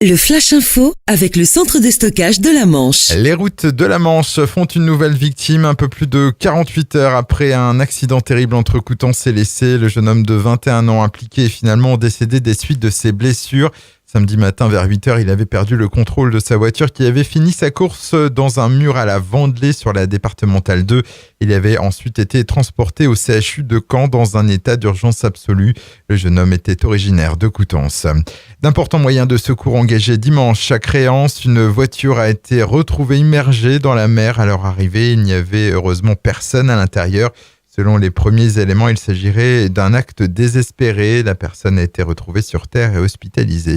Le Flash Info avec le centre de stockage de la Manche. Les routes de la Manche font une nouvelle victime un peu plus de 48 heures après un accident terrible entre Coutances et Lessay. Le jeune homme de 21 ans impliqué est finalement décédé des suites de ses blessures. Samedi matin vers 8h, il avait perdu le contrôle de sa voiture qui avait fini sa course dans un mur à la Vendelée sur la départementale 2. Il avait ensuite été transporté au CHU de Caen dans un état d'urgence absolue. Le jeune homme était originaire de Coutances. D'importants moyens de secours engagés dimanche à Créance. Une voiture a été retrouvée immergée dans la mer. À leur arrivée, il n'y avait heureusement personne à l'intérieur. Selon les premiers éléments, il s'agirait d'un acte désespéré. La personne a été retrouvée sur terre et hospitalisée.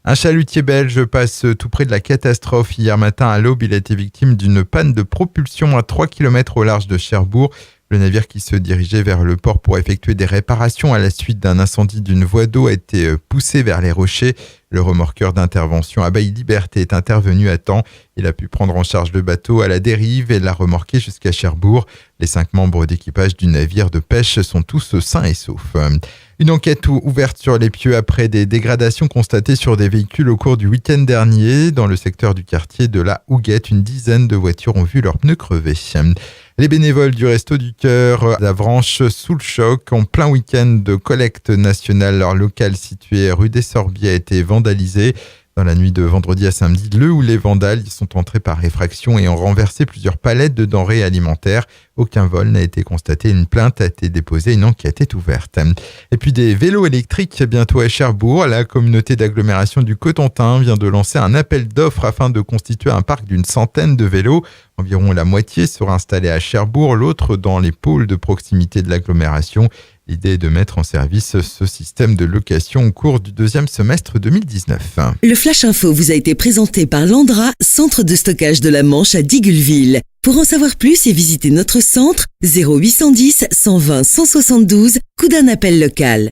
Un chalutier belge passe tout près de la catastrophe. Hier matin à l'aube, il a été victime d'une panne de propulsion à 3 km au large de Cherbourg. Le navire qui se dirigeait vers le port pour effectuer des réparations à la suite d'un incendie d'une voie d'eau a été poussé vers les rochers. Le remorqueur d'intervention à Bailly-Liberté est intervenu à temps. Il a pu prendre en charge le bateau à la dérive et l'a remorqué jusqu'à Cherbourg. Les 5 membres d'équipage du navire de pêche sont tous sains et saufs. Une enquête ouverte sur les pieux après des dégradations constatées sur des véhicules au cours du week-end dernier. Dans le secteur du quartier de la Houguette, une dizaine de voitures ont vu leurs pneus crever. Les bénévoles du Resto du Cœur d'Avranches sous le choc. En plein week-end de collecte nationale, leur local situé rue des Sorbiers a été vandalisé. Dans la nuit de vendredi à samedi, le ou les vandales y sont entrés par effraction et ont renversé plusieurs palettes de denrées alimentaires. Aucun vol n'a été constaté, une plainte a été déposée, une enquête est ouverte. Et puis des vélos électriques bientôt à Cherbourg. La communauté d'agglomération du Cotentin vient de lancer un appel d'offres afin de constituer un parc d'une centaine de vélos. Environ la moitié sera installée à Cherbourg, l'autre dans les pôles de proximité de l'agglomération. L'idée est de mettre en service ce système de location au cours du 2e semestre 2019. Le Flash Info vous a été présenté par Landra, centre de stockage de la Manche à Digulleville. Pour en savoir plus et visiter notre centre, 0810 120 172, coup d'un appel local.